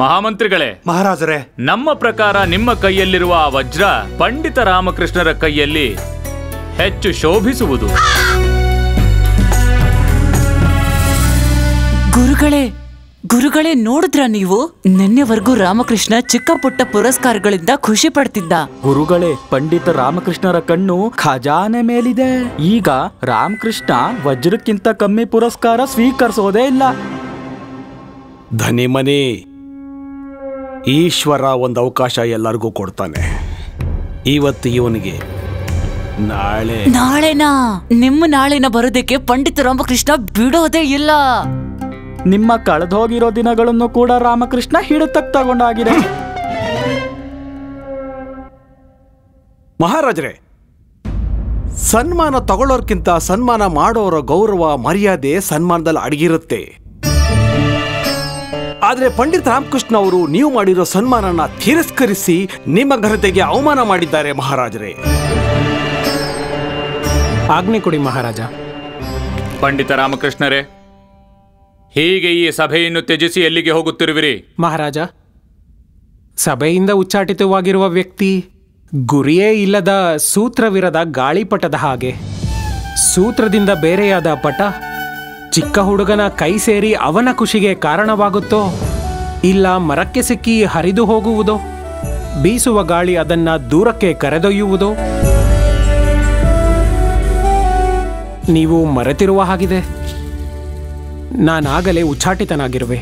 ಮಹಾಮಂತ್ರಿಗಳೇ, ಮಹಾರಾಜರೇ, ನಮ್ಮ ಪ್ರಕಾರ ನಿಮ್ಮ ಕೈಯಲ್ಲಿರುವ ಆ ವಜ್ರ ಪಂಡಿತ ರಾಮಕೃಷ್ಣರ ಕೈಯಲ್ಲಿ ಹೆಚ್ಚು ಶೋಭಿಸುವುದು. ಗುರುಗಳೇ, ನೋಡಿದ್ರ ನೀವು? ನಿನ್ನೆವರೆಗೂ ರಾಮಕೃಷ್ಣ ಚಿಕ್ಕ ಪುಟ್ಟ ಪುರಸ್ಕಾರಗಳಿಂದ ಖುಷಿ ಪಡ್ತಿದ್ದ. ಗುರುಗಳೇ, ಪಂಡಿತ ರಾಮಕೃಷ್ಣರ ಕಣ್ಣು ಖಜಾನೆ ಮೇಲಿದೆ. ಈಗ ರಾಮಕೃಷ್ಣ ವಜ್ರಕ್ಕಿಂತ ಕಮ್ಮಿ ಪುರಸ್ಕಾರ ಸ್ವೀಕರಿಸೋದೇ ಇಲ್ಲ. ಧನಿಮನಿ, ಈಶ್ವರ ಒಂದು ಅವಕಾಶ ಎಲ್ಲರಿಗೂ ಕೊಡ್ತಾನೆ. ಇವತ್ತು ಇವನಿಗೆ, ನಾಳೆನಾ? ನಿಮ್ಮ ನಾಳೆನ ಬರೋದಕ್ಕೆ ಪಂಡಿತ ರಾಮಕೃಷ್ಣ ಬಿಡೋದೇ ಇಲ್ಲ. ನಿಮ್ಮ ಕಳೆದೋಗಿರೋ ದಿನಗಳನ್ನು ಕೂಡ ರಾಮಕೃಷ್ಣ ಹಿಡಿತಕ್ಕೆ ತಗೊಂಡಾಗಿದೆ. ಮಹಾರಾಜರೇ, ಸನ್ಮಾನ ತಗೊಳ್ಳೋರ್ಕಿಂತ ಸನ್ಮಾನ ಮಾಡೋರ ಗೌರವ ಮರ್ಯಾದೆ ಸನ್ಮಾನದಲ್ಲಿ ಅಡಗಿರುತ್ತೆ. ಆದ್ರೆ ಪಂಡಿತ ರಾಮಕೃಷ್ಣ ಅವರು ನೀವು ಮಾಡಿರೋ ಸನ್ಮಾನನ ತಿರಸ್ಕರಿಸಿ ನಿಮ್ಮ ಘನತೆಗೆ ಅವಮಾನ ಮಾಡಿದ್ದಾರೆ ಮಹಾರಾಜರೇ. ಆಜ್ಞೆ ಕೊಡಿ ಮಹಾರಾಜ. ಪಂಡಿತ ರಾಮಕೃಷ್ಣರೇ, ಹೀಗೆ ಈ ಸಭೆಯನ್ನು ತ್ಯಜಿಸಿ ಎಲ್ಲಿಗೆ ಹೋಗುತ್ತಿರುವಿರಿ? ಮಹಾರಾಜ, ಸಭೆಯಿಂದ ಉಚ್ಚಾಟಿತವಾಗಿರುವ ವ್ಯಕ್ತಿ ಗುರಿಯೇ ಇಲ್ಲದ ಸೂತ್ರವಿರದ ಗಾಳಿಪಟದ ಹಾಗೆ. ಸೂತ್ರದಿಂದ ಬೇರೆಯಾದ ಪಟ ಚಿಕ್ಕ ಹುಡುಗನ ಕೈ ಸೇರಿ ಅವನ ಖುಷಿಗೆ ಕಾರಣವಾಗುತ್ತೋ, ಇಲ್ಲ ಮರಕ್ಕೆ ಸಿಕ್ಕಿ ಹರಿದು ಹೋಗುವುದೋ, ಬೀಸುವ ಗಾಳಿ ಅದನ್ನ ದೂರಕ್ಕೆ ಕರೆದೊಯ್ಯುವುದೋ? ನೀವು ಮರೆತಿರುವ ಹಾಗಿದೆ. ನಾನಾಗಲೇ ಉಚ್ಚಾಟಿತನಾಗಿರುವೆ.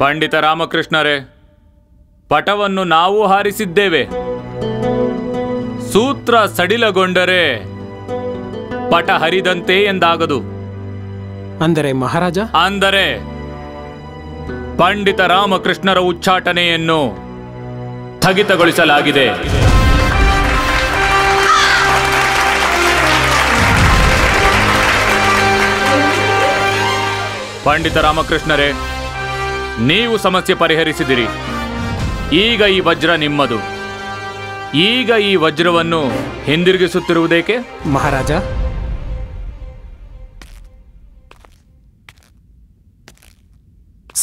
ಪಂಡಿತ ರಾಮಕೃಷ್ಣರೇ, ಪಟವನ್ನು ನಾವು ಹಾರಿಸಿದ್ದೇವೆ. ಸೂತ್ರ ಸಡಿಲಗೊಂಡರೆ ಪಟ ಹರಿದಂತೆ ಎಂದಾಗದು. ಅಂದರೆ ಮಹಾರಾಜ? ಅಂದರೆ ಪಂಡಿತ ರಾಮಕೃಷ್ಣರ ಉಚ್ಚಾಟನೆಯನ್ನು ಸ್ಥಗಿತಗೊಳಿಸಲಾಗಿದೆ. ಪಂಡಿತ ರಾಮಕೃಷ್ಣರೇ, ನೀವು ಸಮಸ್ಯೆ ಪರಿಹರಿಸಿದಿರಿ. ಈಗ ಈ ವಜ್ರ ನಿಮ್ಮದು. ಈಗ ಈ ವಜ್ರವನ್ನು ಹಿಂದಿರುಗಿಸುತ್ತಿರುವುದೇಕೆ? ಮಹಾರಾಜ,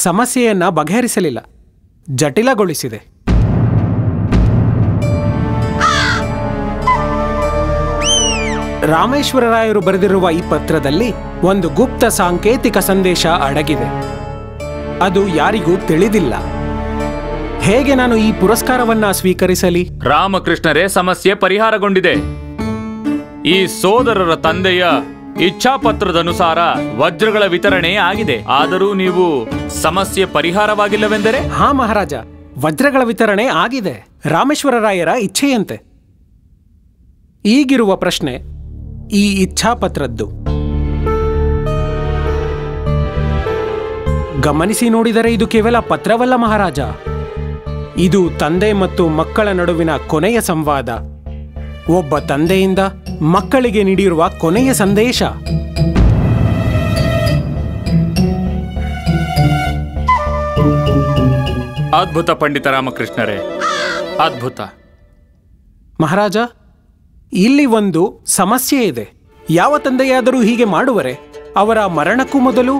ಸಮಸ್ಯೆಯನ್ನ ಬಗೆಹರಿಸಲಿಲ್ಲ, ಜಟಿಲಗೊಳಿಸಿದೆ. ರಾಮೇಶ್ವರರಾಯರು ಬರೆದಿರುವ ಈ ಪತ್ರದಲ್ಲಿ ಒಂದು ಗುಪ್ತ ಸಾಂಕೇತಿಕ ಸಂದೇಶ ಅಡಗಿದೆ. ಅದು ಯಾರಿಗೂ ತಿಳಿದಿಲ್ಲ. ಹೇಗೆ ನಾನು ಈ ಪುರಸ್ಕಾರವನ್ನ ಸ್ವೀಕರಿಸಲಿ? ರಾಮಕೃಷ್ಣರೇ, ಸಮಸ್ಯೆ ಪರಿಹಾರಗೊಂಡಿದೆ. ಈ ಸೋದರರ ತಂದೆಯ ಇಚ್ಛಾಪತ್ರದನುಸಾರ ವಜ್ರಗಳ ವಿತರಣೆ ಆಗಿದೆ. ಆದರೂ ನೀವು ಸಮಸ್ಯೆ ಪರಿಹಾರವಾಗಿಲ್ಲವೆಂದರೆ? ಹಾ ಮಹಾರಾಜ, ವಜ್ರಗಳ ವಿತರಣೆ ಆಗಿದೆ, ರಾಮೇಶ್ವರರಾಯರ ಇಚ್ಛೆಯಂತೆ. ಈಗಿರುವ ಪ್ರಶ್ನೆ ಈ ಇಚ್ಛಾಪತ್ರದ್ದು. ಗಮನಿಸಿ ನೋಡಿದರೆ ಇದು ಕೇವಲ ಪತ್ರವಲ್ಲ ಮಹಾರಾಜ. ಇದು ತಂದೆ ಮತ್ತು ಮಕ್ಕಳ ನಡುವಿನ ಕೊನೆಯ ಸಂವಾದ. ಒಬ್ಬ ತಂದೆಯಿಂದ ಮಕ್ಕಳಿಗೆ ನೀಡಿರುವ ಕೊನೆಯ ಸಂದೇಶ. ಅದ್ಭುತ ಪಂಡಿತ ರಾಮಕೃಷ್ಣರೇ, ಅದ್ಭುತ. ಮಹಾರಾಜ, ಇಲ್ಲಿ ಒಂದು ಸಮಸ್ಯೆ ಇದೆ. ಯಾವ ತಂದೆಯಾದರೂ ಹೀಗೆ ಮಾಡುವರೆ? ಅವರ ಮರಣಕ್ಕೂ ಮೊದಲು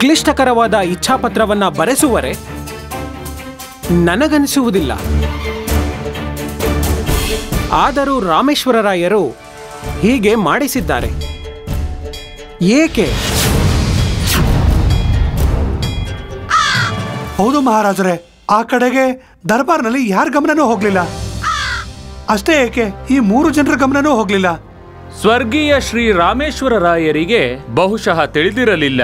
ಕ್ಲಿಷ್ಟಕರವಾದ ಇಚ್ಛಾಪತ್ರವನ್ನ ಬರೆಸುವರೆ? ನನಗನಿಸುವುದಿಲ್ಲ. ಆದರೂ ರಾಮೇಶ್ವರರಾಯರು ಹೀಗೆ ಮಾಡಿಸಿದ್ದಾರೆ. ಏಕೆ? ಹೌದು ಮಹಾರಾಜರೇ, ಆ ಕಡೆಗೆ ದರ್ಬಾರ್ನಲ್ಲಿ ಯಾರ ಗಮನನೂ ಹೋಗ್ಲಿಲ್ಲ. ಅಷ್ಟೇ ಏಕೆ, ಈ 3 ಜನರ ಗಮನನೂ ಹೋಗ್ಲಿಲ್ಲ. ಸ್ವರ್ಗೀಯ ಶ್ರೀ ರಾಮೇಶ್ವರರಾಯರಿಗೆ ಬಹುಶಃ ತಿಳಿದಿರಲಿಲ್ಲ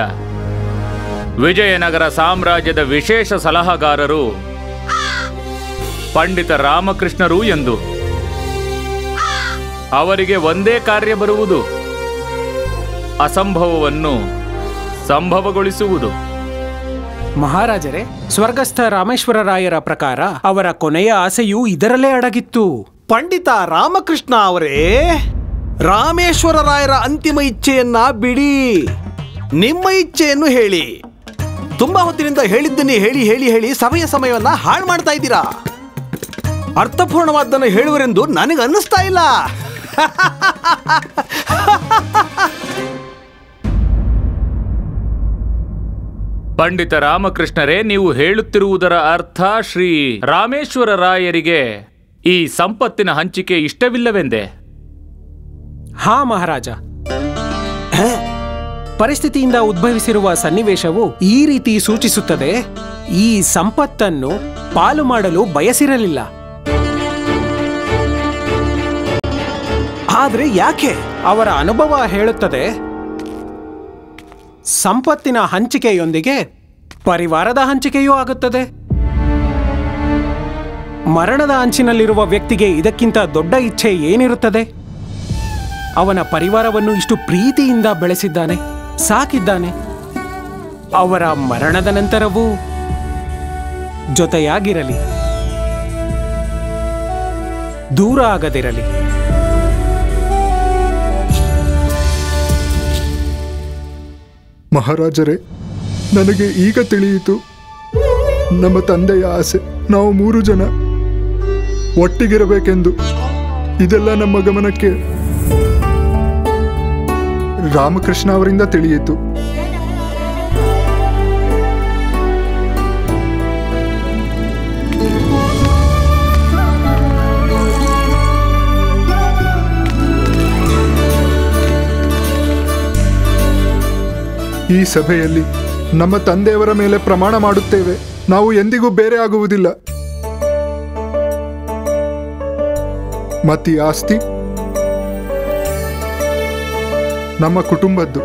ವಿಜಯನಗರ ಸಾಮ್ರಾಜ್ಯದ ವಿಶೇಷ ಸಲಹಾಗಾರರು ಪಂಡಿತ ರಾಮಕೃಷ್ಣರು ಎಂದು. ಅವರಿಗೆ ಒಂದೇ ಕಾರ್ಯ ಬರುವುದು, ಅಸಂಭವವನ್ನು ಸಂಭವಗೊಳಿಸುವುದು. ಮಹಾರಾಜರೇ, ಸ್ವರ್ಗಸ್ಥ ರಾಮೇಶ್ವರರಾಯರ ಪ್ರಕಾರ ಅವರ ಕೊನೆಯ ಆಸೆಯೂ ಇದರಲ್ಲೇ ಅಡಗಿತ್ತು. ಪಂಡಿತ ರಾಮಕೃಷ್ಣ ಅವರೇ, ರಾಮೇಶ್ವರರಾಯರ ಅಂತಿಮ ಇಚ್ಛೆಯನ್ನ ಬಿಡಿ, ನಿಮ್ಮ ಇಚ್ಛೆಯನ್ನು ಹೇಳಿ. ತುಂಬಾ ಹೊತ್ತಿನಿಂದ ಹೇಳಿದ್ದನ್ನೇ ಹೇಳಿ ಹೇಳಿ ಹೇಳಿ ಸಭೆಯ ಸಮಯವನ್ನ ಹಾಳು ಮಾಡ್ತಾ ಇದ್ದೀರಾ. ಅರ್ಥಪೂರ್ಣವಾದ್ದನ್ನು ಹೇಳುವರೆಂದು ನನಗೆ ಅನ್ನಿಸ್ತಾ ಇಲ್ಲ. ಪಂಡಿತ ರಾಮಕೃಷ್ಣರೇ, ನೀವು ಹೇಳುತ್ತಿರುವುದರ ಅರ್ಥ ಶ್ರೀ ರಾಮೇಶ್ವರ ರಾಯರಿಗೆ ಈ ಸಂಪತ್ತಿನ ಹಂಚಿಕೆ ಇಷ್ಟವಿಲ್ಲವೆಂದೇ? ಹಾ ಮಹಾರಾಜ, ಪರಿಸ್ಥಿತಿಯಿಂದ ಉದ್ಭವಿಸಿರುವ ಸನ್ನಿವೇಶವು ಈ ರೀತಿ ಸೂಚಿಸುತ್ತದೆ. ಈ ಸಂಪತ್ತನ್ನು ಪಾಲು ಮಾಡಲು ಬಯಸಿರಲಿಲ್ಲ. ಆದ್ರೆ ಯಾಕೆ? ಅವರ ಅನುಭವ ಹೇಳುತ್ತದೆ, ಸಂಪತ್ತಿನ ಹಂಚಿಕೆಯೊಂದಿಗೆ ಪರಿವಾರದ ಹಂಚಿಕೆಯೂ ಆಗುತ್ತದೆ. ಮರಣದ ಅಂಚಿನಲ್ಲಿರುವ ವ್ಯಕ್ತಿಗೆ ಇದಕ್ಕಿಂತ ದೊಡ್ಡ ಇಚ್ಛೆ ಏನಿರುತ್ತದೆ? ಅವನ ಪರಿವಾರವನ್ನು ಇಷ್ಟು ಪ್ರೀತಿಯಿಂದ ಬೆಳೆಸಿದ್ದಾನೆ, ಸಾಕಿದ್ದಾನೆ. ಅವರ ಮರಣದ ನಂತರವೂ ಜೊತೆಯಾಗಿರಲಿ, ದೂರ ಆಗದಿರಲಿ. ಮಹಾರಾಜರೇ, ನನಗೆ ಈಗ ತಿಳಿಯಿತು ನಮ್ಮ ತಂದೆಯ ಆಸೆ. ನಾವು 3 ಜನ ಒಟ್ಟಿಗಿರಬೇಕೆಂದು. ಇದೆಲ್ಲ ನಮ್ಮ ಗಮನಕ್ಕೆ ರಾಮಕೃಷ್ಣ ಅವರಿಂದ ತಿಳಿಯಿತು. ಈ ಸಭೆಯಲ್ಲಿ ನಮ್ಮ ತಂದೆಯವರ ಮೇಲೆ ಪ್ರಮಾಣ ಮಾಡುತ್ತೇವೆ, ನಾವು ಎಂದಿಗೂ ಬೇರೆ ಆಗುವುದಿಲ್ಲ. ಮತ್ತೀ ಆಸ್ತಿ ನಮ್ಮ ಕುಟುಂಬದ್ದು.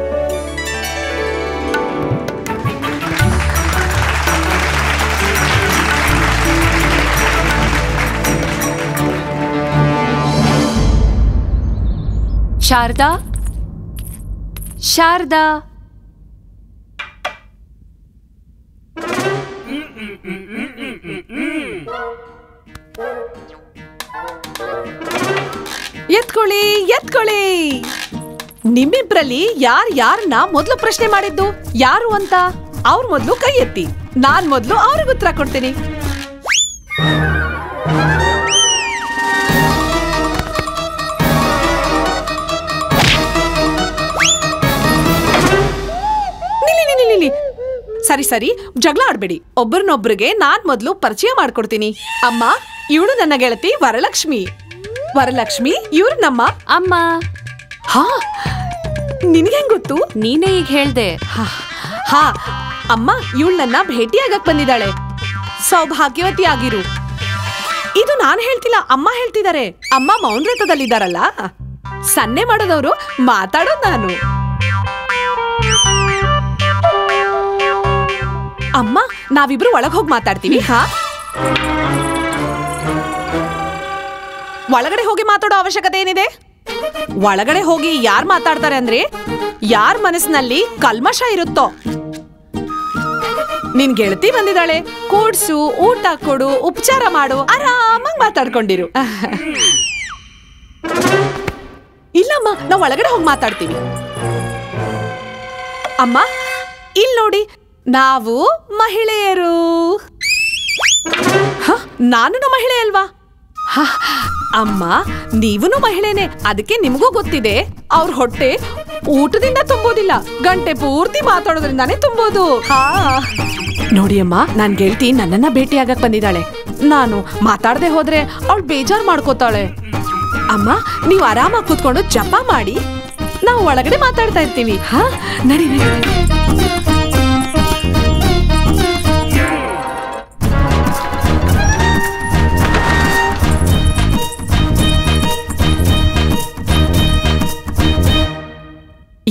ಶಾರದಾ, ಶಾರದಾ, ಎತ್ಕೊಳ್ಳಿ ಎತ್ಕೊಳ್ಳಿ. ನಿಮ್ಮಿಬ್ರಲ್ಲಿ ಯಾರನ್ನ ಮೊದ್ಲು ಪ್ರಶ್ನೆ ಮಾಡಿದ್ದು ಯಾರು ಅಂತ ಅವ್ರ ಮೊದ್ಲು ಕೈ ಎತ್ತಿ. ನಾನ್ ಮೊದ್ಲು ಅವ್ರಿಗೆ ಉತ್ತರ ಕೊಡ್ತೀನಿ. ನಿಲ್ಲಿ. ಸರಿ ಸರಿ, ಜಗಳ ಆಡ್ಬೇಡಿ. ಒಬ್ಬರನ್ನೊಬ್ರಿಗೆ ನಾನ್ ಮೊದ್ಲು ಪರಿಚಯ ಮಾಡ್ಕೊಡ್ತೀನಿ. ಅಮ್ಮ, ಇವಳು ನನ್ನ ಗೆಳತಿ ವರಲಕ್ಷ್ಮಿ. ವರಲಕ್ಷ್ಮಿ, ಇವ್ರು ನಮ್ಮ ಅಮ್ಮ. ಹಾ, ನಿನ್ಗೆ ಹೆಂಗ್ ಗೊತ್ತು? ನೀನೇ ಈಗ ಹೇಳ್ದೆ. ಹಾ ಅಮ್ಮ, ಇವಳು ನನ್ನ ಭೇಟಿಯಾಗಕ್ ಬಂದಿದ್ದಾಳೆ. ಸೌಭಾಗ್ಯವತಿ ಆಗಿರು. ಇದು ನಾನು ಹೇಳ್ತಿಲ್ಲ, ಅಮ್ಮ ಹೇಳ್ತಿದ್ದಾರೆ. ಅಮ್ಮ ಮೌನವ್ರತದಲ್ಲಿದ್ದಾರಲ್ಲ, ಸನ್ನೆ ಮಾಡೋದವ್ರು, ಮಾತಾಡೋದು ನಾನು. ಅಮ್ಮ, ನಾವಿಬ್ರು ಒಳಗ್ ಹೋಗಿ ಮಾತಾಡ್ತೀವಿ. ಹಾ, ಒಳಗಡೆ ಹೋಗಿ ಮಾತಾಡೋ ಅವಶ್ಯಕತೆ ಏನಿದೆ? ಒಳಗಡೆ ಹೋಗಿ ಯಾರ್ ಮಾತಾಡ್ತಾರೆ ಅಂದ್ರೆ ಯಾರ್ ಮನಸ್ಸಿನಲ್ಲಿ ಕಲ್ಮಶ ಇರುತ್ತೋ. ನಿನ್ ಗೆಳತಿ ಬಂದಿದ್ದಾಳೆ, ಕೂಡ್ಸು, ಊಟ ಕೊಡು, ಉಪಚಾರ ಮಾಡು, ಆರಾಮಾಗಿ ಮಾತಾಡ್ಕೊಂಡಿರು. ಇಲ್ಲಮ್ಮ, ನಾವ್ ಒಳಗಡೆ ಹೋಗಿ ಮಾತಾಡ್ತೀವಿ. ಅಮ್ಮ, ಇಲ್ ನೋಡಿ, ನಾವು ಮಹಿಳೆಯರು. ನಾನು ಮಹಿಳೆ ಅಲ್ವಾ? ಅಮ್ಮ, ನೀವೂನು ಮಹಿಳೆನೆ, ಅದಕ್ಕೆ ನಿಮಗೂ ಗೊತ್ತಿದೆ. ಅವ್ರ ಹೊಟ್ಟೆ ಊಟದಿಂದ ತುಂಬೋದಿಲ್ಲ, ಗಂಟೆ ಪೂರ್ತಿ ಮಾತಾಡೋದ್ರಿಂದಾನೇ ತುಂಬೋದು. ನೋಡಿ ಅಮ್ಮ, ನಾನ್ ಗೆಳತಿ ನನ್ನನ್ನ ಭೇಟಿಯಾಗಕ್ ಬಂದಿದ್ದಾಳೆ. ನಾನು ಮಾತಾಡದೆ ಹೋದ್ರೆ ಅವಳು ಬೇಜಾರ್ ಮಾಡ್ಕೋತಾಳೆ. ಅಮ್ಮ, ನೀವು ಆರಾಮಾಗಿ ಕೂತ್ಕೊಂಡು ಜಪ ಮಾಡಿ, ನಾವು ಒಳಗಡೆ ಮಾತಾಡ್ತಾ ಇರ್ತೀವಿ. ಹಾ, ನಡಿ ನಡಿ.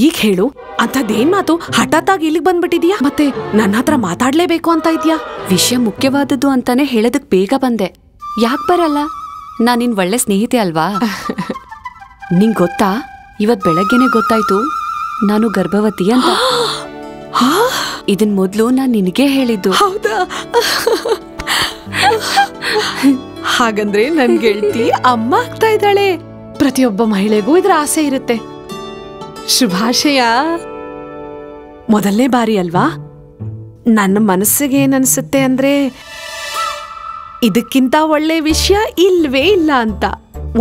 ಈಗ ಹೇಳು, ಅಂತದೇನ್ ಮಾತು ಹಠಾತ್ತಾಗಿ ಇಲ್ಲಿಗೆ ಬಂದ್ಬಿಟ್ಟಿದ್ಯಾ? ಮತ್ತೆ ನನ್ನ ಹತ್ರ ಮಾತಾಡ್ಲೇಬೇಕು ಅಂತ ಇದ್ಯಾ? ವಿಷಯ ಮುಖ್ಯವಾದದ್ದು ಅಂತಾನೆ ಹೇಳೋದಕ್ ಬೇಗ ಬಂದೆ. ಯಾಕೆ ಬರಲ್ಲ? ನಾನ್ ನಿನ್ ಒಳ್ಳೆ ಸ್ನೇಹಿತೆ ಅಲ್ವಾ? ನಿಂಗ್ ಗೊತ್ತಾ, ಇವತ್ ಬೆಳಗ್ಗೆನೆ ಗೊತ್ತಾಯ್ತು ನಾನು ಗರ್ಭವತಿ ಅಂತ. ಇದನ್ ಮೊದ್ಲು ನಾನ್ ನಿನಗೆ ಹೇಳಿದ್ದು. ಹೌದಾ? ಹಾಗಂದ್ರೆ ನನ್ ಗೆಳತಿ ಅಮ್ಮ ಆಗ್ತಾ ಇದ್ದಾಳೆ. ಪ್ರತಿಯೊಬ್ಬ ಮಹಿಳೆಗೂ ಇದ್ರ ಆಸೆ ಇರುತ್ತೆ. ಶುಭಾಶಯ. ಮೊದಲನೇ ಬಾರಿ ಅಲ್ವಾ? ನನ್ನ ಮನಸ್ಸಿಗೆ ಏನನ್ಸುತ್ತೆ ಅಂದ್ರೆ, ಇದಕ್ಕಿಂತ ಒಳ್ಳೆ ವಿಷಯ ಇಲ್ವೇ ಇಲ್ಲ ಅಂತ.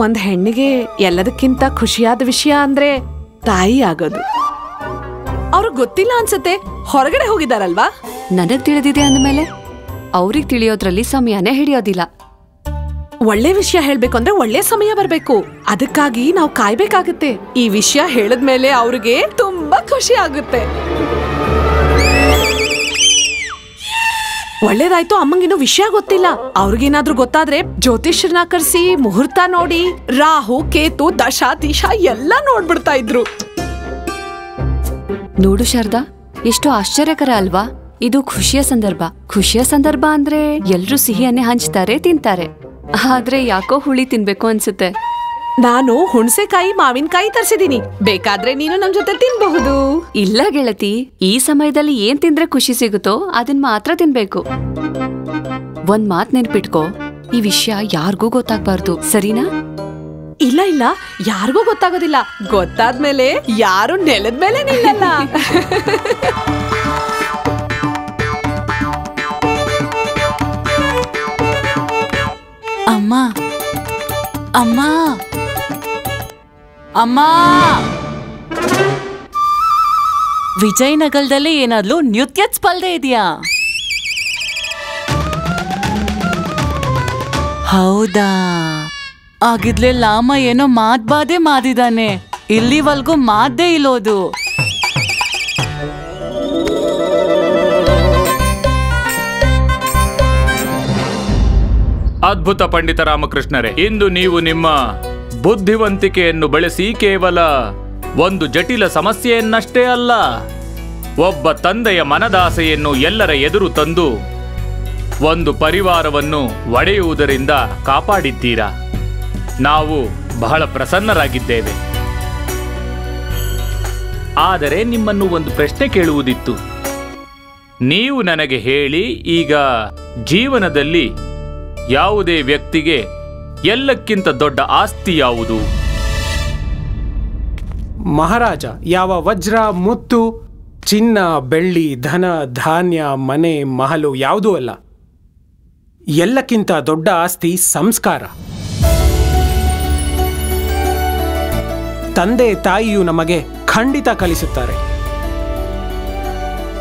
ಒಂದ್ ಹೆಣ್ಣಿಗೆ ಎಲ್ಲದಕ್ಕಿಂತ ಖುಷಿಯಾದ ವಿಷಯ ಅಂದ್ರೆ ತಾಯಿ ಆಗೋದು. ಅವ್ರಿಗೆ ಗೊತ್ತಿಲ್ಲ ಅನ್ಸುತ್ತೆ, ಹೊರಗಡೆ ಹೋಗಿದಾರಲ್ವಾ? ನನಗ್ ತಿಳಿದಿದೆ ಅಂದಮೇಲೆ ಅವ್ರಿಗೆ ತಿಳಿಯೋದ್ರಲ್ಲಿ ಸಮಯನೇ ಹಿಡಿಯೋದಿಲ್ಲ. ಒಳ್ಳೆ ವಿಷಯ ಹೇಳ್ಬೇಕು ಅಂದ್ರೆ ಒಳ್ಳೆ ಸಮಯ ಬರ್ಬೇಕು. ಅದಕ್ಕಾಗಿ ನಾವು ಕಾಯ್ಬೇಕಾಗತ್ತೆ. ಈ ವಿಷಯ ಹೇಳಿದ್ಮೇಲೆ ಅವ್ರಿಗೆ ತುಂಬಾ ಖುಷಿ ಆಗುತ್ತೆ. ಒಳ್ಳೇದಾಯ್ತು, ಅಮ್ಮಂಗಿನ್ನೂ ವಿಷಯ ಗೊತ್ತಿಲ್ಲ. ಅವ್ರಿಗೇನಾದ್ರೂ ಗೊತ್ತಾದ್ರೆ ಜ್ಯೋತಿಷ್ಯರನ್ನ ಕರ್ಸಿ ಮುಹೂರ್ತ ನೋಡಿ ರಾಹು ಕೇತು ದಶ ದಿಶ ಎಲ್ಲ ನೋಡ್ಬಿಡ್ತಾ ಇದ್ರು. ನೋಡು ಶಾರದಾ, ಎಷ್ಟು ಆಶ್ಚರ್ಯಕರ ಅಲ್ವಾ? ಇದು ಖುಷಿಯ ಸಂದರ್ಭ. ಖುಷಿಯ ಸಂದರ್ಭ ಅಂದ್ರೆ ಎಲ್ರೂ ಸಿಹಿಯನ್ನೇ ಹಂಚ್ತಾರೆ, ತಿಂತಾರೆ. ಆದ್ರೆ ಯಾಕೋ ಹುಳಿ ತಿನ್ಬೇಕು ಅನ್ಸುತ್ತೆ. ನಾನು ಹುಣಸೆಕಾಯಿ ಮಾವಿನಕಾಯಿ ತರಿಸಿದೀನಿ, ಬೇಕಾದ್ರೆ ನೀನು ನಮ್ ಜೊತೆ ತಿನ್ಬಹುದು. ಇಲ್ಲ ಗೆಳತಿ, ಈ ಸಮಯದಲ್ಲಿ ಏನ್ ತಿಂದ್ರೆ ಖುಷಿ ಸಿಗುತ್ತೋ ಅದನ್ ಮಾತ್ರ ತಿನ್ಬೇಕು. ಒಂದ್ ಮಾತ್ ನೆನ್ಪಿಟ್ಕೋ, ಈ ವಿಷಯ ಯಾರಿಗೂ ಗೊತ್ತಾಗ್ಬಾರ್ದು, ಸರಿನಾ? ಇಲ್ಲ ಇಲ್ಲ, ಯಾರಿಗೂ ಗೊತ್ತಾಗೋದಿಲ್ಲ. ಗೊತ್ತಾದ್ಮೇಲೆ ಯಾರು ನೆಲದ ಮೇಲೆ ನಿಲ್ಲಲ್ಲ. ಅಮ್ಮ ಅಮ್ಮ ಅಮ್ಮ, ವಿಜಯನಗರದಲ್ಲಿ ಏನಾದ್ರೂ ನೃತ್ಯದ ಸ್ಪರ್ಧೆ ಇದೆಯಾ? ಹೌದಾ? ಆಗಿದ್ಲೆ ಲಾಮ ಏನೋ ಮಾತ್ಬಾದೆ ಮಾದಿದಾನೆ, ಇಲ್ಲಿವರೆಗೂ ಮಾತೇ ಇಲ್ಲೋದು. ಅದ್ಭುತ ಪಂಡಿತ ರಾಮಕೃಷ್ಣರೇ, ಇಂದು ನೀವು ನಿಮ್ಮ ಬುದ್ಧಿವಂತಿಕೆಯನ್ನು ಬಳಸಿ ಕೇವಲ ಒಂದು ಜಟಿಲ ಸಮಸ್ಯೆಯನ್ನಷ್ಟೇ ಅಲ್ಲ, ಒಬ್ಬ ತಂದೆಯ ಮನದಾಸೆಯನ್ನು ಎಲ್ಲರ ಎದುರು ತಂದು ಒಂದು ಪರಿವಾರವನ್ನು ಒಡೆಯುವುದರಿಂದ ಕಾಪಾಡಿದ್ದೀರಾ. ನಾವು ಬಹಳ ಪ್ರಸನ್ನರಾಗಿದ್ದೇವೆ. ಆದರೆ ನಿಮ್ಮನ್ನು ಒಂದು ಪ್ರಶ್ನೆ ಕೇಳುವುದಿತ್ತು. ನೀವು ನನಗೆ ಹೇಳಿ, ಈಗ ಜೀವನದಲ್ಲಿ ಯಾವುದೇ ವ್ಯಕ್ತಿಗೆ ಎಲ್ಲಕ್ಕಿಂತ ದೊಡ್ಡ ಆಸ್ತಿ ಯಾವುದು? ಮಹಾರಾಜ, ಯಾವ ವಜ್ರ ಮುತ್ತು ಚಿನ್ನ ಬೆಳ್ಳಿ ಧನ ಧಾನ್ಯ ಮನೆ ಮಹಲು ಯಾವುದೂ ಅಲ್ಲ. ಎಲ್ಲಕ್ಕಿಂತ ದೊಡ್ಡ ಆಸ್ತಿ ಸಂಸ್ಕಾರ. ತಂದೆ ತಾಯಿಯು ನಮಗೆ ಖಂಡಿತ ಕಲಿಸುತ್ತಾರೆ.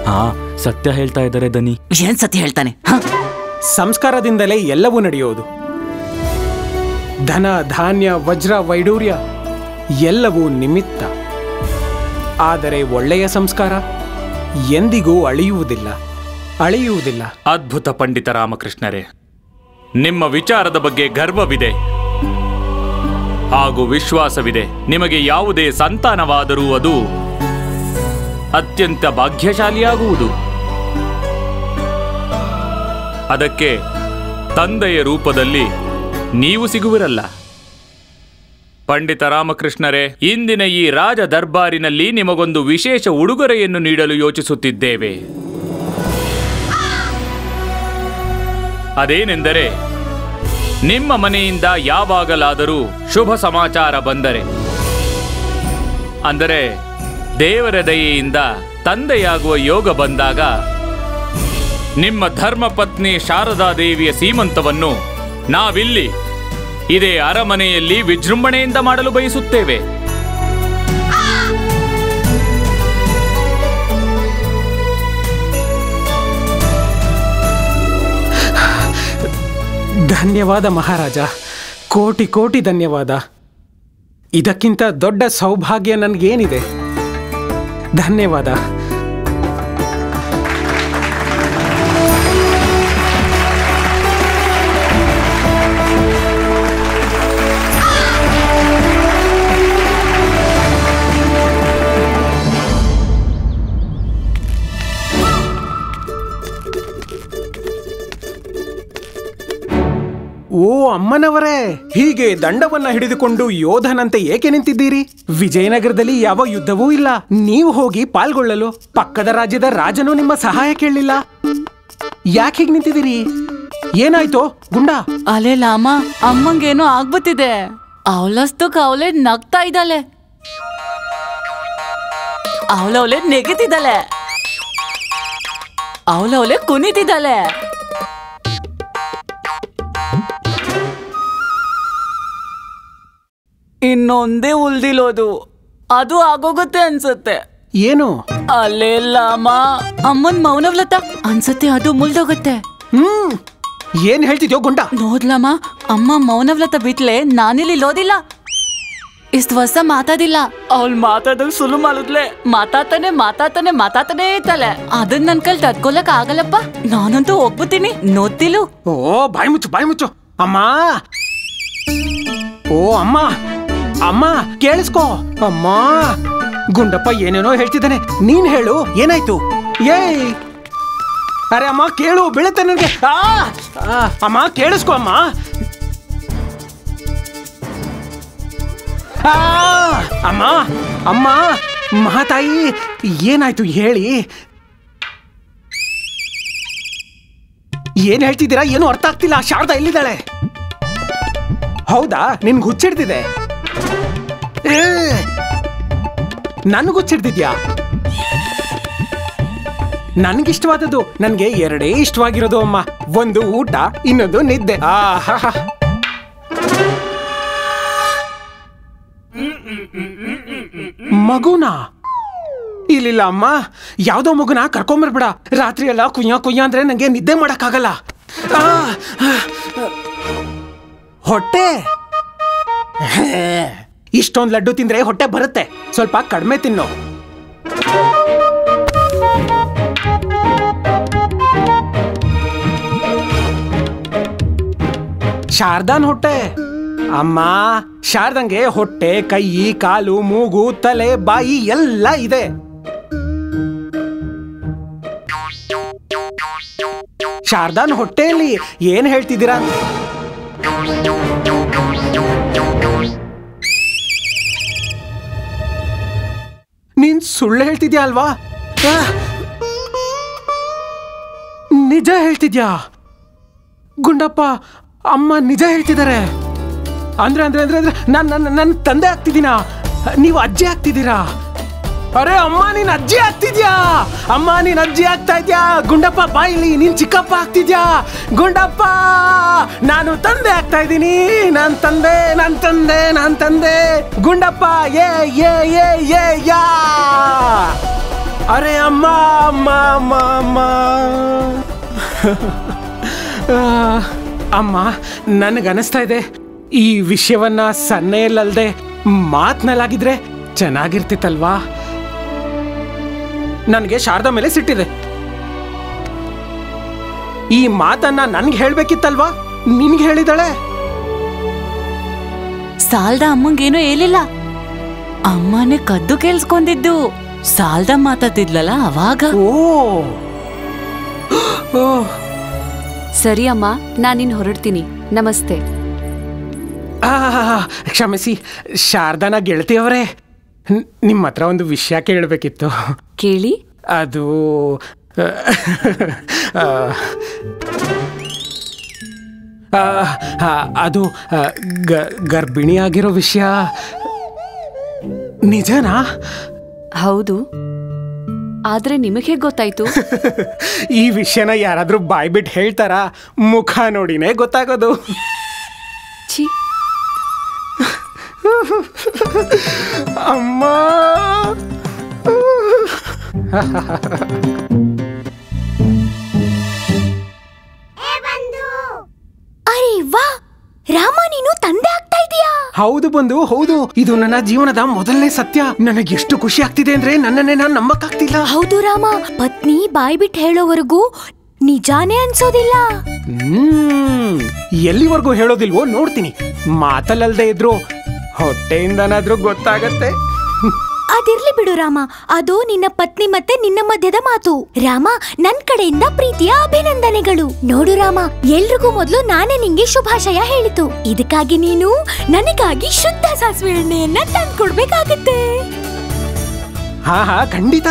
ಹಾ, ಸತ್ಯ ಹೇಳ್ತಾ ಇದ್ದಾರೆ ದನಿ. ಏನ್ ಸತ್ಯ ಹೇಳ್ತಾನೆ? ಸಂಸ್ಕಾರದಿಂದಲೇ ಎಲ್ಲವೂ ನಡೆಯೋದು. ಧನ ಧಾನ್ಯ ವಜ್ರ ವೈಡೂರ್ಯ ಎಲ್ಲವೂ ನಿಮಿತ್ತ. ಆದರೆ ಒಳ್ಳೆಯ ಸಂಸ್ಕಾರ ಎಂದಿಗೂ ಅಳಿಯುವುದಿಲ್ಲ. ಅದ್ಭುತ ಪಂಡಿತ ರಾಮಕೃಷ್ಣರೇ, ನಿಮ್ಮ ವಿಚಾರದ ಬಗ್ಗೆ ಗರ್ವವಿದೆ ಹಾಗೂ ವಿಶ್ವಾಸವಿದೆ. ನಿಮಗೆ ಯಾವುದೇ ಸಂತಾನವಾದರೂ ಅದು ಅತ್ಯಂತ ಭಾಗ್ಯಶಾಲಿಯಾಗುವುದು. ಅದಕ್ಕೆ ತಂದೆಯ ರೂಪದಲ್ಲಿ ನೀವು ಸಿಗುವಿರಲ್ಲ. ಪಂಡಿತ ರಾಮಕೃಷ್ಣರೇ, ಇಂದಿನ ಈ ರಾಜ ದರ್ಬಾರಿನಲ್ಲಿ ನಿಮಗೊಂದು ವಿಶೇಷ ಉಡುಗೊರೆಯನ್ನು ನೀಡಲು ಯೋಚಿಸುತ್ತಿದ್ದೇವೆ. ಅದೇನೆಂದರೆ, ನಿಮ್ಮ ಮನೆಯಿಂದ ಯಾವಾಗಲಾದರೂ ಶುಭ ಸಮಾಚಾರ ಬಂದರೆ, ಅಂದರೆ ದೇವರ ದಯೆಯಿಂದ ತಂದೆಯಾಗುವ ಯೋಗ ಬಂದಾಗ, ನಿಮ್ಮ ಧರ್ಮಪತ್ನಿ ಶಾರದಾದೇವಿಯ ಸೀಮಂತವನ್ನು ನಾವಿಲ್ಲಿ ಇದೇ ಅರಮನೆಯಲ್ಲಿ ವಿಜೃಂಭಣೆಯಿಂದ ಮಾಡಲು ಬಯಸುತ್ತೇವೆ. ಧನ್ಯವಾದ ಮಹಾರಾಜ, ಕೋಟಿ ಕೋಟಿ ಧನ್ಯವಾದ. ಇದಕ್ಕಿಂತ ದೊಡ್ಡ ಸೌಭಾಗ್ಯ ನನಗೇನಿದೆ? ಧನ್ಯವಾದ. ಓ ಅಮ್ಮನವರೇ, ಹೀಗೆ ದಂಡವನ್ನ ಹಿಡಿದುಕೊಂಡು ಯೋಧನಂತೆ ಏಕೆ ನಿಂತಿದ್ದೀರಿ? ವಿಜಯನಗರದಲ್ಲಿ ಯಾವ ಯುದ್ಧವೂ ಇಲ್ಲ. ನೀವು ಹೋಗಿ ಪಾಲ್ಗೊಳ್ಳಲು ಪಕ್ಕದ ರಾಜ್ಯದ ರಾಜನು ನಿಮ್ಮ ಸಹಾಯ ಕೇಳಲಿಲ್ಲ. ಯಾಕೆ ಹೀಗೆ ನಿಂತಿದ್ದೀರಿ? ಏನಾಯ್ತು ಗುಂಡ? ಅಲೆ ಲಾಮ, ಅಮ್ಮಂಗೇನೋ ಆಗ್ಬಿಟ್ಟಿದೆ. ಅವಲಸ್ತು ಅವಳೆ ನಗ್ತಾ ಇದ್ದಾಳೆ, ಅವಳವಳೆ ನೆಗೆತಿದ್ದಾಳೆ, ಅವಳವಳೆ ಕುಣಿತಿದ್ದಾಳೆ. ಇನ್ನೊಂದೇ ಉಳ್ದಿಲೋದು, ಅದು ಆಗೋಗುತ್ತೆ ಅನ್ಸುತ್ತೆ. ಏನು? ಅಲ್ಲೆಲ್ಲ ಅಮ್ಮ ಅಮ್ಮನ್ ಮೌನವ್ಲತ ಅನ್ಸತ್ತೆ ಅದು ಮುಲ್ದೋಗತ್ತೆ. ಏನ್ ಹೇಳ್ತಿದ್ಯೋ ಗುಂಡ? ನೋಡ್ಲಮ್ಮ, ಅಮ್ಮ ಮೌನವ್ಲತ ಬಿಟ್ಲೆ ನಾನಿಲ್ಲಿ ಲೋದಿಲ್ಲ. ಇಷ್ಟು ವರ್ಷ ಮಾತಾಡಿಲ್ಲ. ಅವಳು ಮಾತಾಡ ಸುಲು ಮಾಡಿದ್ಲೆ ಮಾತಾತಾನೆ ಇತ್ತಲೆ. ಅದನ್ನ ನನ್ ಕೈಲಿ ತಡ್ಕೊಳಕ್ ಆಗಲ್ಲಪ್ಪ. ನಾನಂತೂ ಹೋಗ್ಬಿಡ್ತೀನಿ. ನೋಡ್ತಿಲು. ಓ ಬಾಯ್ ಮುಚ್ಚು. ಅಮ್ಮ, ಓ ಅಮ್ಮ, ಅಮ್ಮ ಕೇಳಿಸ್ಕೋ. ಅಮ್ಮ, ಗುಂಡಪ್ಪ ಏನೇನೋ ಹೇಳ್ತಿದ್ದಾನೆ. ನೀನ್ ಹೇಳು, ಏನಾಯ್ತು? ಏಯ್, ಅರೆ ಅಮ್ಮ ಕೇಳು, ಬೀಳುತ್ತೆ ನನಗೆ. ಅಮ್ಮ ಕೇಳಿಸ್ಕೋ ಅಮ್ಮ. ಅಮ್ಮ ಅಮ್ಮ ಮಹಾತಾಯಿ, ಏನಾಯ್ತು ಹೇಳಿ. ಏನ್ ಹೇಳ್ತಿದ್ದೀರಾ? ಏನು ಅರ್ಥ ಆಗ್ತಿಲ್ಲ. ಶಾರದಾ ಎಲ್ಲಿದ್ದಾಳೆ? ಹೌದಾ, ನಿನ್ಗೆ ಹುಚ್ಚಿಡ್ತಿದೆ? ನನ್ಗೆ ಹುಚ್ಚಿಡ್ತಿದ್ಯಾ? ನನ್ಗಿಷ್ಟವಾದದ್ದು ನನ್ಗೆ ಎರಡೇ ಇಷ್ಟವಾಗಿರೋದು ಅಮ್ಮ. ಒಂದು ಊಟ, ಇನ್ನೊಂದು ನಿದ್ದೆ. ಮಗುನಾ? ಇಲ್ಲಿಲ್ಲ ಅಮ್ಮ, ಯಾವ್ದೋ ಮಗುನ ಕರ್ಕೊಂಬರ್ಬೇಡ. ರಾತ್ರಿ ಎಲ್ಲ ಕುಯ್ಯ ಅಂದ್ರೆ ನಂಗೆ ನಿದ್ದೆ ಮಾಡಕ್ಕಾಗಲ್ಲ. ಹೊಟ್ಟೆ, ಇಷ್ಟೊಂದು ಲಡ್ಡು ತಿಂದ್ರೆ ಹೊಟ್ಟೆ ಬರುತ್ತೆ. ಸ್ವಲ್ಪ ಕಡಿಮೆ ತಿನ್ನು. ಶಾರದಾನ್ ಹೊಟ್ಟೆ ಅಮ್ಮ. ಶಾರದಂಗೆ ಹೊಟ್ಟೆ, ಕೈ, ಕಾಲು, ಮೂಗು, ತಲೆ, ಬಾಯಿ ಎಲ್ಲ ಇದೆ. ಶಾರದಾನ್ ಹೊಟ್ಟೆಯಲ್ಲಿ ಏನ್ ಹೇಳ್ತಿದ್ದೀರಾ? ನೀನ್ ಸುಳ್ಳು ಹೇಳ್ತಿದ್ಯಾ ಅಲ್ವಾ? ನಿಜ ಹೇಳ್ತಿದ್ಯಾ? ಗುಂಡಪ್ಪ, ಅಮ್ಮ ನಿಜ ಹೇಳ್ತಿದ್ದಾರೆ. ಅಂದ್ರೆ ಅಂದ್ರೆ ಅಂದ್ರೆ ಅಂದ್ರೆ ನನ್ನ ತಂದೆ ಆಗ್ತಿದ್ದೀನಾ? ನೀವು ಅಜ್ಜಿ ಆಗ್ತಿದ್ದೀರಾ? ಅರೆ ಅಮ್ಮ, ನೀನ್ ಅಜ್ಜಿ ಆಗ್ತಿದ್ಯಾ? ಅಮ್ಮ, ನೀನ್ ಅಜ್ಜಿ ಆಗ್ತಾ ಇದ್ಯಾ? ಗುಂಡಪ್ಪ ಬಾಯಿಲಿ, ನೀನ್ ಚಿಕ್ಕಪ್ಪ ಆಗ್ತಿದ್ಯಾ? ಗುಂಡಪ್ಪ, ನಾನು ತಂದೆ ಆಗ್ತಾ ಇದ್ದೀನಿ. ನಾನ್ ತಂದೆ. ಗುಂಡಪ್ಪ, ಏ ಏ ಏ ಏ ಯಾ. ಅರೆ ಅಮ್ಮ ಅಮ್ಮ ಅಮ್ಮ ಅಮ್ಮ ಅಮ್ಮ, ನನಗನ್ನಿಸ್ತಾ ಇದೆ ಈ ವಿಷಯವನ್ನ ಸನ್ನೆಯಲ್ಲದೆ ಮಾತ್ನಲ್ಲಾಗಿದ್ರೆ ಚೆನ್ನಾಗಿರ್ತಿತ್ತಲ್ವಾ? ನನಗೆ ಶಾರದಾ ಮೇಲೆ ಸಿಟ್ಟಿದೆ. ಈ ಮಾತನ್ನ ನನ್ಗೆ ಹೇಳ್ಬೇಕಿತ್ತಲ್ವಾ? ನಿನ್ಗೆ ಹೇಳಿದಾಳೆ. ಸಾಲ್ದ ಅಮ್ಮಂಗೇನೋ ಹೇಳಿಲ್ಲ. ಅಮ್ಮನೇ ಕದ್ದು ಕೇಳಿಸ್ಕೊಂಡಿದ್ದು. ಸಾಲ್ದ ಮಾತಾಡ್ತಿದ್ಲಲ್ಲ ಅವಾಗ. ಓ, ಸರಿ ಅಮ್ಮ, ನಾನಿನ್ ಹೊರಡ್ತೀನಿ. ನಮಸ್ತೆ. ಕ್ಷಮಿಸಿ ಶಾರದಾನ ಗೆಳತಿಯವರೇ, ನಿಮ್ಮ ಹತ್ರ ಒಂದು ವಿಷಯ ಕೇಳಬೇಕಿತ್ತು. ಕೇಳಿ. ಅದು ಅದು ಗರ್ಭಿಣಿಯಾಗಿರೋ ವಿಷಯ ನಿಜನಾ? ಹೌದು. ಆದ್ರೆ ನಿಮಗೆ ಗೊತ್ತಾಯ್ತು? ಈ ವಿಷಯನ ಯಾರಾದ್ರೂ ಬಾಯ್ಬಿಟ್ಟು ಹೇಳ್ತಾರಾ? ಮುಖ ನೋಡಿನೇ ಗೊತ್ತಾಗೋದು. ಛೀ, ಅಮ್ಮ. ಅರೆ ವಾ, ರಾಮ, ನೀನು ತಂದೆ ಆಗ್ತಾ ಇದೀಯಾ? ಹೌದು ಬಂಧು, ಹೌದು. ಇದು ನನ್ನ ಜೀವನದ ಮೊದಲನೇ ಸತ್ಯ. ನನಗೆ ಎಷ್ಟು ಖುಷಿ ಆಗ್ತಿದೆ ಅಂದ್ರೆ ನನ್ನನ್ನೇ ನಾನು ನಂಬಕ್ಕಾಗ್ತಿಲ್ಲ. ಹೌದು ರಾಮ, ಪತ್ನಿ ಬಾಯ್ ಬಿಟ್ಟು ಹೇಳೋವರೆಗೂ ನಿಜಾನೇ ಅನ್ಸೋದಿಲ್ಲ. ಎಲ್ಲಿವರೆಗೂ ಹೇಳೋದಿಲ್ವೋ ನೋಡ್ತೀನಿ. ಮಾತಲ್ಲದೆ ಇದ್ರು ಹೊಟ್ಟೆಯಿಂದನಾದ್ರೂ ಗೊತ್ತಾಗತ್ತೆ. ಅದಿರ್ಲಿ ಬಿಡು ರಾಮ, ಅದು ನಿನ್ನ ಪತ್ನಿ ಮತ್ತೆ ನಿನ್ನ ಮಧ್ಯದ ಮಾತು. ರಾಮ, ನನ್ ಕಡೆಯಿಂದ ಪ್ರೀತಿಯ ಅಭಿನಂದನೆಗಳು. ನೋಡು ರಾಮ, ಎಲ್ರಿಗೂ ಮೊದಲು ನಾನೇ ನಿಂಗೆ ಶುಭಾಶಯ ಹೇಳಿತು. ಇದಕ್ಕಾಗಿ ನೀನು ನನಗಾಗಿ ಶುದ್ಧ ಸಾಸಿವೆ ಎಣ್ಣೆಯನ್ನ ತಂದ್ಕೊಡ್ಬೇಕಾಗತ್ತೆ. ಹಾ ಖಂಡಿತ.